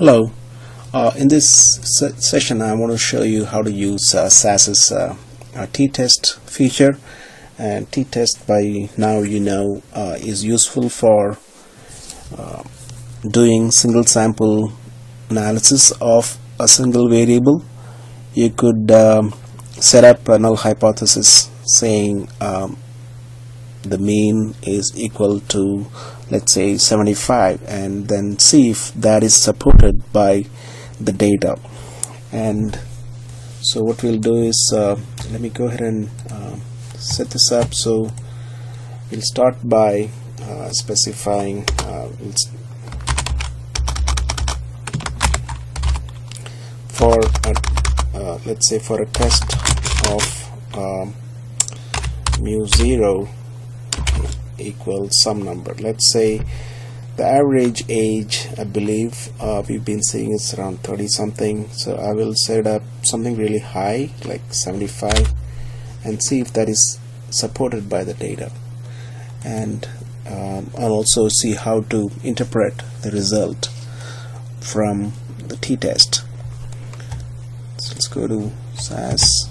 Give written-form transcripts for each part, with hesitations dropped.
Hello. In this session I want to show you how to use SAS's t-test feature. And t-test, by now you know, is useful for doing single sample analysis of a single variable. You could set up a null hypothesis saying the mean is equal to, let's say, 75, and then see if that is supported by the data. And so what we'll do is, let me go ahead and set this up. So we'll start by specifying for let's say for a test of mu0 equals some number. Let's say the average age, I believe we've been seeing is around 30 something, so I will set up something really high like 75 and see if that is supported by the data. And I'll also see how to interpret the result from the t-test. So let's go to SAS.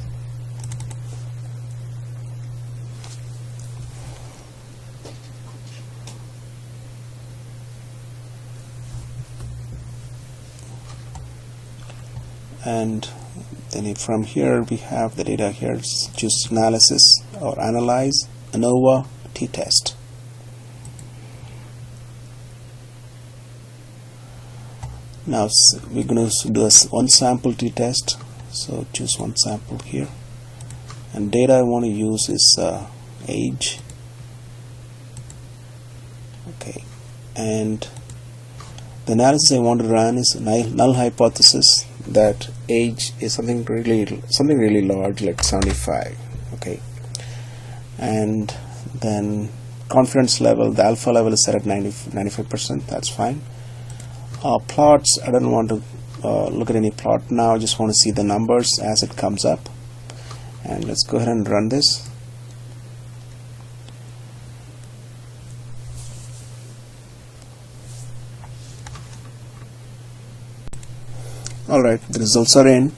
And then from here we have the data here. Choose analysis or analyze, ANOVA, t-test. Now we're going to do one sample t-test, so choose one sample here, and data I want to use is age. Okay, and the analysis I want to run is null hypothesis that age is something really large, like 75. Okay, and then confidence level, the alpha level is set at 95%. That's fine. Plots, I don't want to look at any plot now. I just want to see the numbers as it comes up. And let's go ahead and run this. Alright, the results are in,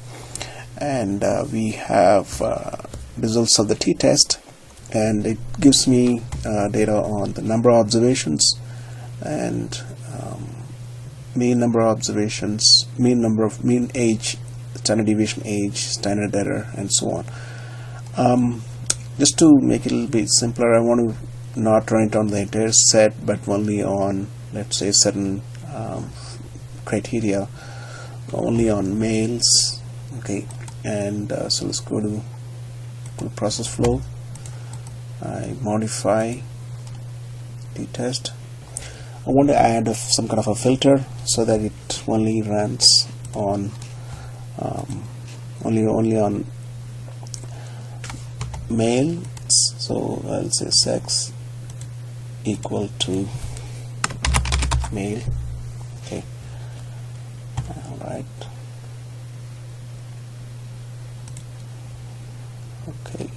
and we have results of the t-test, and it gives me data on the number of observations and mean number of observations, mean age, standard deviation age, standard error, and so on. Just to make it a little bit simpler, I want to not run it on the entire set, but only on, let's say, certain criteria, only on males. Okay, and so let's go to process flow. I modify t-test. I want to add some kind of a filter so that it only runs on only on males. So I'll say sex equal to male. Okay. Alright. Okay.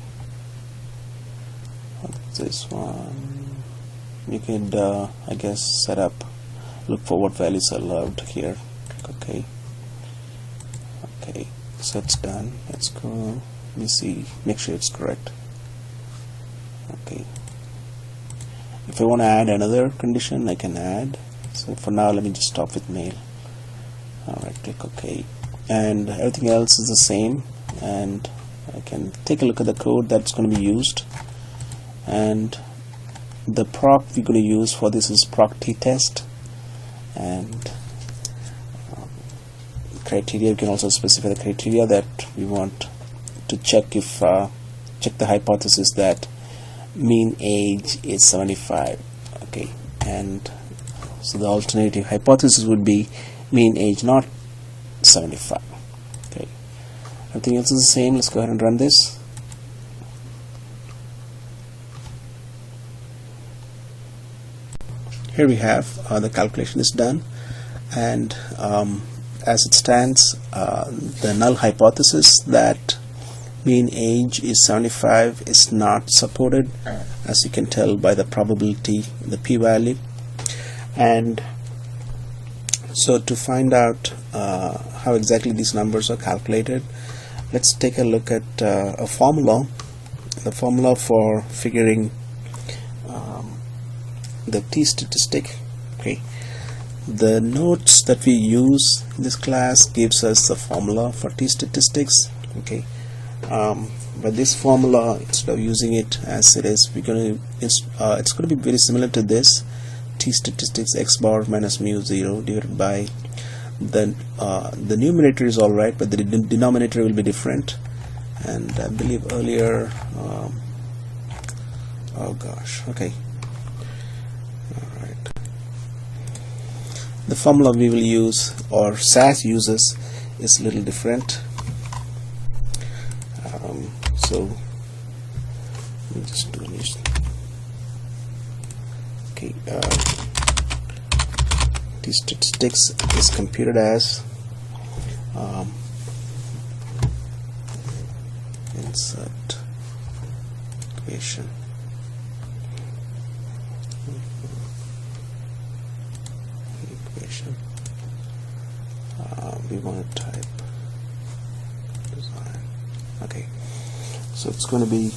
What's this one? You could I guess set up, look for what values are allowed here. Okay. Okay, so it's done. Let's go, let me see, make sure it's correct. Okay, if I want to add another condition, I can add. So for now let me just stop with male. Alright, click OK, and everything else is the same, and I can take a look at the code that's going to be used. And the proc we're going to use for this is proc t-test, and criteria, you can also specify the criteria that we want to check if check the hypothesis that mean age is 75. Okay, and so the alternative hypothesis would be mean age not 75. Okay, everything else is the same. Let's go ahead and run this. Here we have the calculation is done, and as it stands, the null hypothesis that mean age is 75 is not supported, as you can tell by the probability, the p-value. And So to find out how exactly these numbers are calculated, let's take a look at a formula. The formula for figuring the t-statistic. Okay, the notes that we use in this class gives us the formula for t-statistics. Okay, but this formula, instead of using it as it is, it's going to be very similar to this: t-statistics x bar minus mu 0 divided by the numerator is alright, but the denominator will be different. And I believe earlier, oh gosh, okay, alright, the formula we will use, or SAS uses, is a little different. So let me just do this. Okay, t-statistics is computed as insert equation. We want to type design. Okay, so it's going to be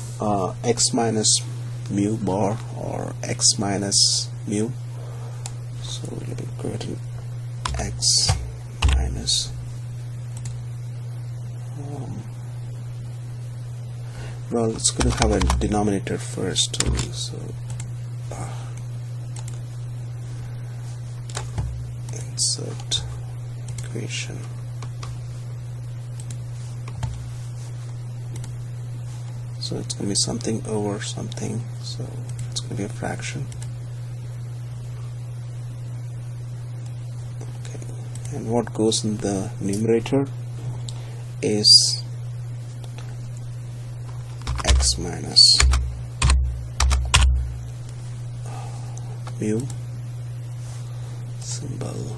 x minus mu bar, or x minus mu. So let me go ahead and x minus well, it's going to have a denominator first too, so insert equation. So it's going to be something over something, so it's going to be a fraction. Okay, and what goes in the numerator is x minus mu symbol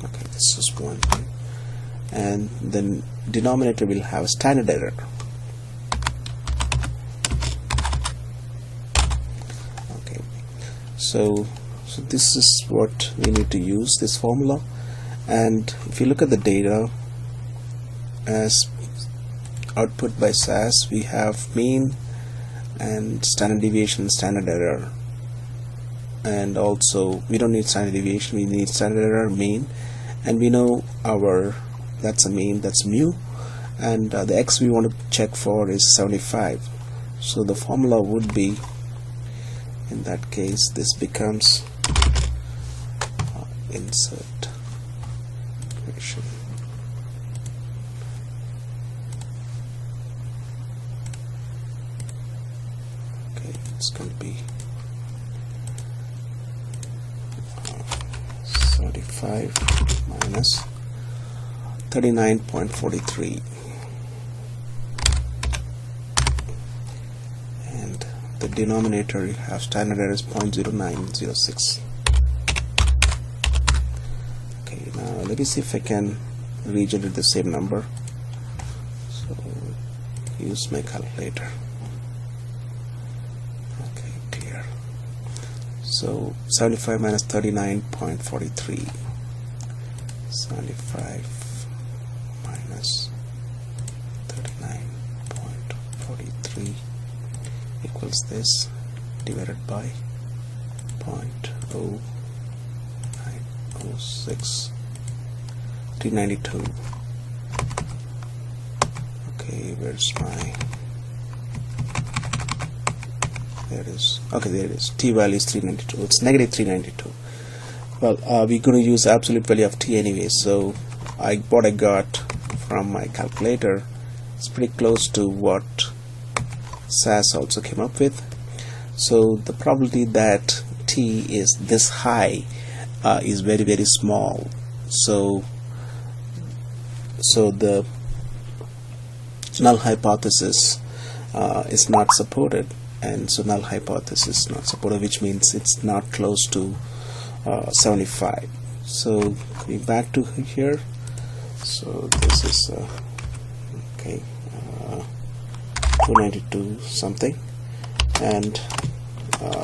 okay, this is one thing, and then denominator will have standard error. Okay, so this is what we need to use, this formula. And if you look at the data as output by SAS, we have mean and standard deviation, standard error, and also we don't need standard deviation, we need standard error, mean, and we know that's a mean, that's mu, and the x we want to check for is 75. So the formula would be, in that case, this becomes insert equation. Okay, it's going to be 35 minus 39.43, and the denominator you have standard error is 0.0906. Okay, now let me see if I can regenerate the same number. So use my calculator. Okay, clear. So 75 minus 39.43. 75 minus 39.43 equals this, divided by 0.0906, 392. Okay, where's my, there it is. Okay, there it is. T value is 392. It's negative 392. Well, we're going to use absolute value of t anyway, so what I got from my calculator is pretty close to what SAS also came up with. So the probability that t is this high is very, very small. So the null hypothesis is not supported, and so null hypothesis is not supported, which means it's not close to 75. So coming back to here, so this is okay, 292 something, and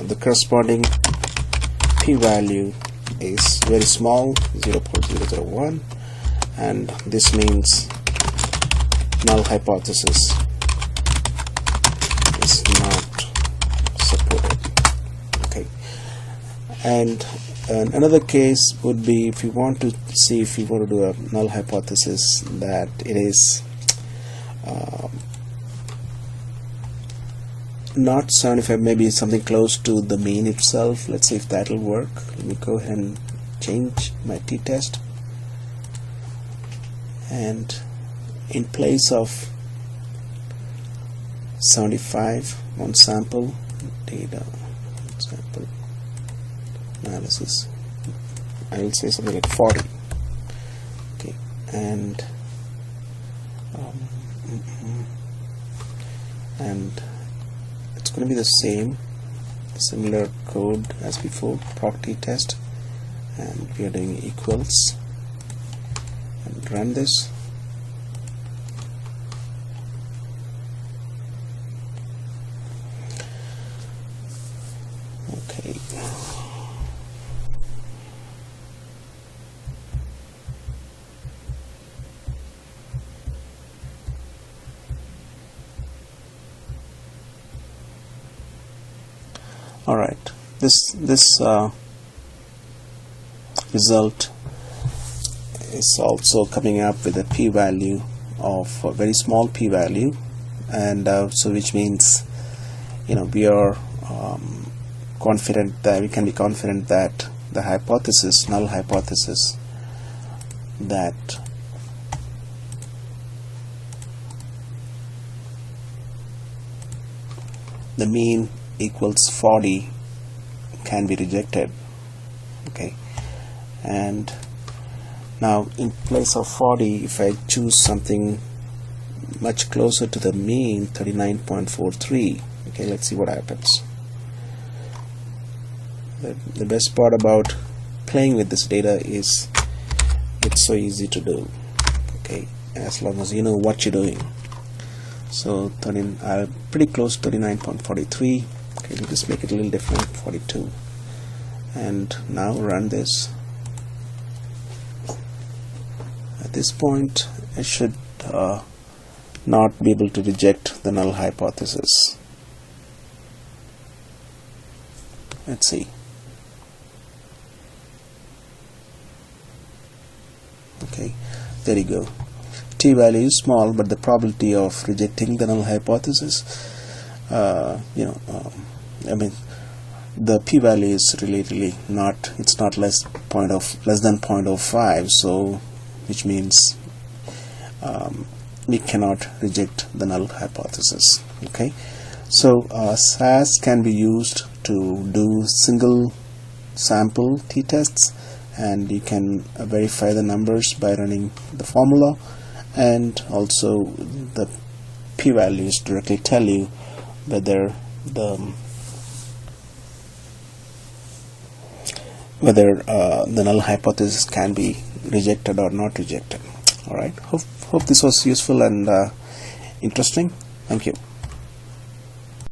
the corresponding p-value is very small, 0.001, and this means null hypothesis is not supported. Okay, and another case would be if you want to see if you want to do a null hypothesis that it is not 75, maybe something close to the mean itself. Let's see if that will work. Let me go ahead and change my t-test, and in place of 75 on sample data sample analysis, I will say something like 40. Okay, and it's going to be the same similar code as before, proc t-test, and we are doing equals, and run this. Okay, all right, this result is also coming up with a p-value of a very small p-value, and so which means, you know, we are confident that we can be confident that the hypothesis, null hypothesis, that the mean equals 40 can be rejected. Okay, and now in place of 40, if I choose something much closer to the mean, 39.43, okay, let's see what happens. The best part about playing with this data is it's so easy to do, okay, as long as you know what you're doing. So pretty close to 39.43. Okay, we'll just make it a little different, 42, and now run this. At this point I should not be able to reject the null hypothesis. Let's see. Okay, there you go. T value is small, but the probability of rejecting the null hypothesis, I mean, the p value is really not, it's not less than 0.05, so which means we cannot reject the null hypothesis. Okay, so SAS can be used to do single sample t-tests, and you can verify the numbers by running the formula, and also the p-values directly tell you whether the null hypothesis can be rejected or not rejected. All right, hope this was useful and interesting. Thank you.